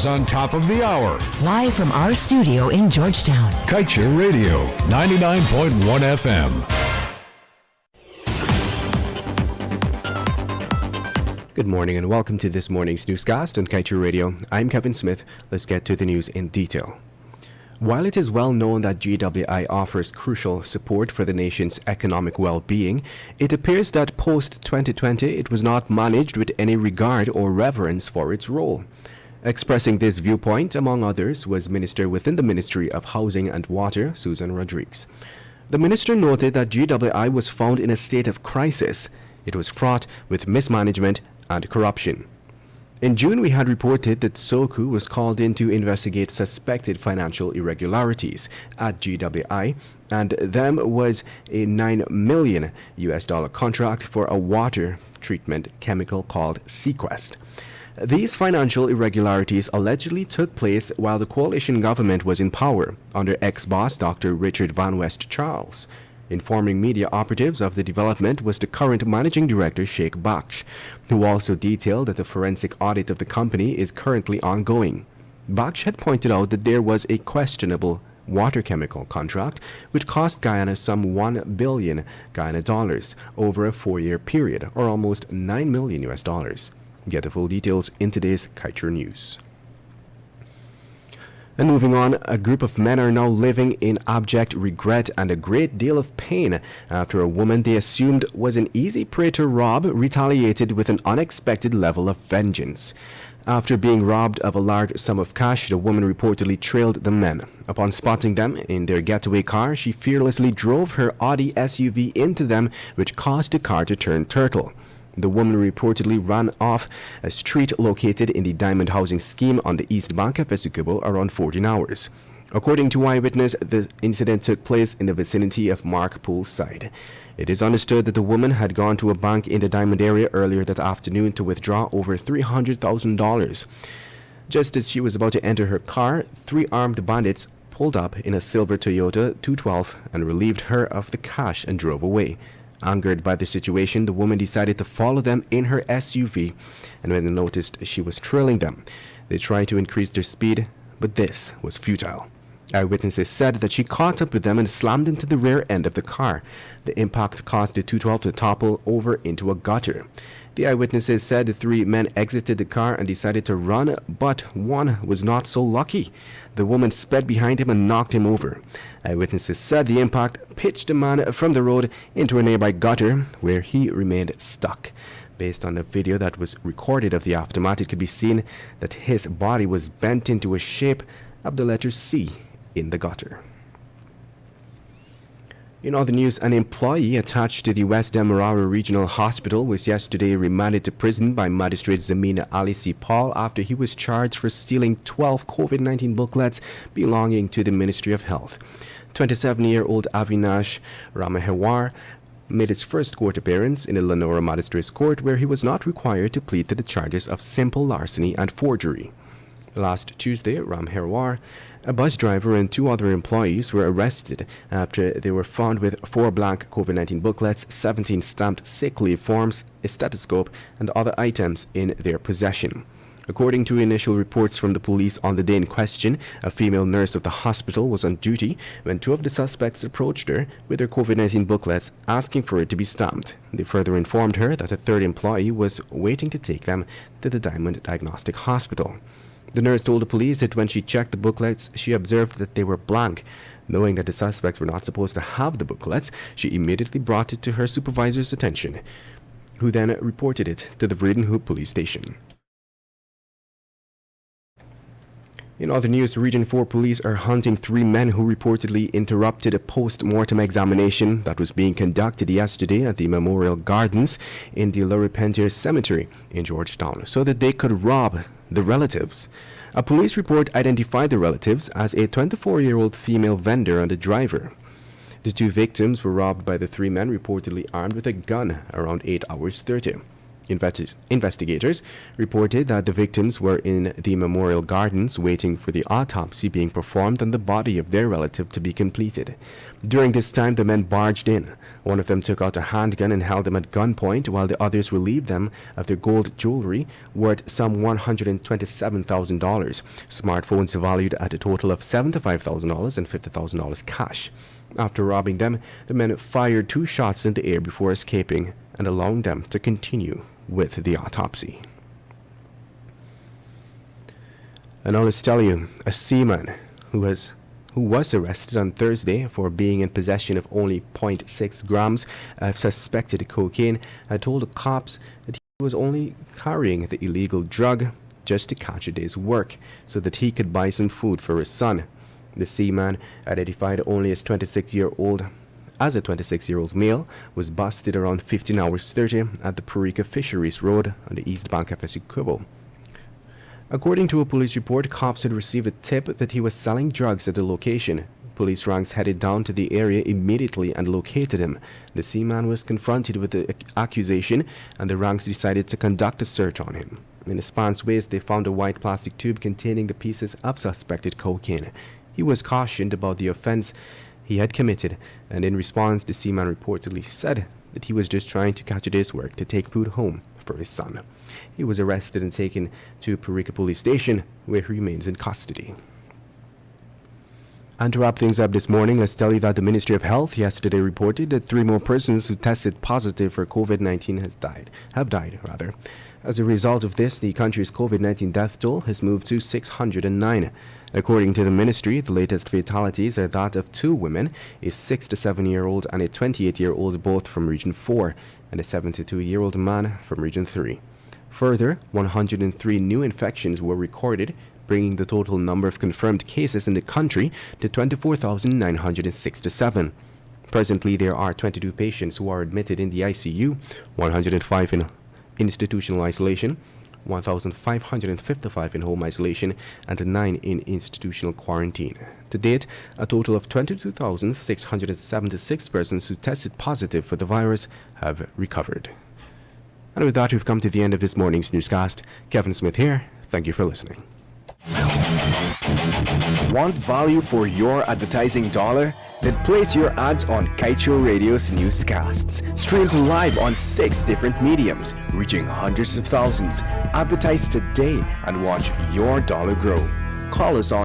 news on top of the hour. Live from our studio in Georgetown. Kaieteur Radio, 99.1 FM. Good morning and welcome to this morning's newscast on Kaieteur Radio. I'm Kevin Smith. Let's get to the news in detail. While it is well known that GWI offers crucial support for the nation's economic well-being, it appears that post-2020 it was not managed with any regard or reverence for its role. Expressing this viewpoint, among others, was Minister within the Ministry of Housing and Water, Susan Rodriguez. The minister noted that GWI was found in a state of crisis. It was fraught with mismanagement and corruption. In June, we had reported that SOCU was called in to investigate suspected financial irregularities at GWI, and them was a $9 million contract for a water treatment chemical called Sequest. These financial irregularities allegedly took place while the coalition government was in power under ex-boss Dr. Richard Van West Charles. Informing media operatives of the development was the current managing director, Sheikh Baksh, who also detailed that the forensic audit of the company is currently ongoing. Baksh had pointed out that there was a questionable water chemical contract which cost Guyana some $1 billion Guyana dollars over a 4-year period, or almost $9 million. Get the full details in today's Kaieteur News. And moving on, a group of men are now living in abject regret and a great deal of pain after a woman they assumed was an easy prey to rob retaliated with an unexpected level of vengeance. After being robbed of a large sum of cash, the woman reportedly trailed the men. Upon spotting them in their getaway car, she fearlessly drove her Audi SUV into them, which caused the car to turn turtle. The woman reportedly ran off a street located in the Diamond Housing Scheme on the east bank of Essequibo around 14 hours. According to eyewitness, the incident took place in the vicinity of Mark Poolside. It is understood that the woman had gone to a bank in the Diamond area earlier that afternoon to withdraw over $300,000. Just as she was about to enter her car, 3 armed bandits pulled up in a silver Toyota 212 and relieved her of the cash and drove away. Angered by the situation, the woman decided to follow them in her SUV, and when they noticed she was trailing them, they tried to increase their speed, but this was futile. Eyewitnesses said that she caught up with them and slammed into the rear end of the car. The impact caused the 212 to topple over into a gutter. The eyewitnesses said the 3 men exited the car and decided to run, but one was not so lucky. The woman sped behind him and knocked him over. Eyewitnesses said the impact pitched the man from the road into a nearby gutter, where he remained stuck. Based on the video that was recorded of the aftermath, it could be seen that his body was bent into a shape of the letter C in the gutter. In other news, an employee attached to the West Demerara Regional Hospital was yesterday remanded to prison by Magistrate Zamina Ali C. Paul after he was charged for stealing 12 COVID-19 booklets belonging to the Ministry of Health. 27-year-old Avinash Ramahewar made his first court appearance in the Lenora Magistrates Court, where he was not required to plead to the charges of simple larceny and forgery. Last Tuesday, Ramahewar, a bus driver, and 2 other employees were arrested after they were found with 4 blank COVID-19 booklets, 17 stamped sick leave forms, a stethoscope, and other items in their possession. According to initial reports from the police on the day in question, a female nurse of the hospital was on duty when 2 of the suspects approached her with their COVID-19 booklets, asking for it to be stamped. They further informed her that a 3rd employee was waiting to take them to the Diamond Diagnostic Hospital. The nurse told the police that when she checked the booklets, she observed that they were blank. Knowing that the suspects were not supposed to have the booklets, she immediately brought it to her supervisor's attention, who then reported it to the Vredenhoek police station. In other news, Region 4 police are hunting 3 men who reportedly interrupted a post-mortem examination that was being conducted yesterday at the Memorial Gardens in the Lauripentier Cemetery in Georgetown so that they could rob the relatives. A police report identified the relatives as a 24-year-old female vendor and a driver. The 2 victims were robbed by the 3 men reportedly armed with a gun around 8 hours 30. Investigators reported that the victims were in the memorial gardens waiting for the autopsy being performed on the body of their relative to be completed. During this time, the men barged in. One of them took out a handgun and held them at gunpoint, while the others relieved them of their gold jewelry worth some $127,000, smartphones valued at a total of $75,000 and $50,000 cash. After robbing them, the men fired 2 shots in the air before escaping and allowing them to continue with the autopsy. And now let's tell you, a seaman who was arrested on Thursday for being in possession of only 0.6 grams of suspected cocaine had told the cops that he was only carrying the illegal drug just to catch a day's work so that he could buy some food for his son. The seaman, identified only as a 26-year-old male, was busted around 15 hours 30 at the Purika Fisheries Road on the east bank of Essequibo. According to a police report, cops had received a tip that he was selling drugs at the location. Police ranks headed down to the area immediately and located him. The seaman was confronted with the accusation, and the ranks decided to conduct a search on him. In his pants waist, they found a white plastic tube containing the pieces of suspected cocaine. He was cautioned about the offense he had committed, and in response, the seaman reportedly said that he was just trying to catch a day's work to take food home for his son. He was arrested and taken to Purika Police Station, where he remains in custody. And to wrap things up this morning, let's tell you that the Ministry of Health yesterday reported that 3 more persons who tested positive for COVID-19 have died. As a result of this, the country's COVID-19 death toll has moved to 609. According to the ministry, the latest fatalities are that of 2 women, a 67-year-old and a 28-year-old, both from Region 4, and a 72-year-old man from Region 3. Further, 103 new infections were recorded, bringing the total number of confirmed cases in the country to 24,967. Presently, there are 22 patients who are admitted in the ICU, 105 in institutional isolation, 1,555 in home isolation, and 9 in institutional quarantine. To date, a total of 22,676 persons who tested positive for the virus have recovered. And with that, we've come to the end of this morning's newscast. Kevin Smith here. Thank you for listening. Want value for your advertising dollar? Then place your ads on Kaieteur Radio's newscasts. Streamed live on 6 different mediums, reaching hundreds of thousands. Advertise today and watch your dollar grow. Call us on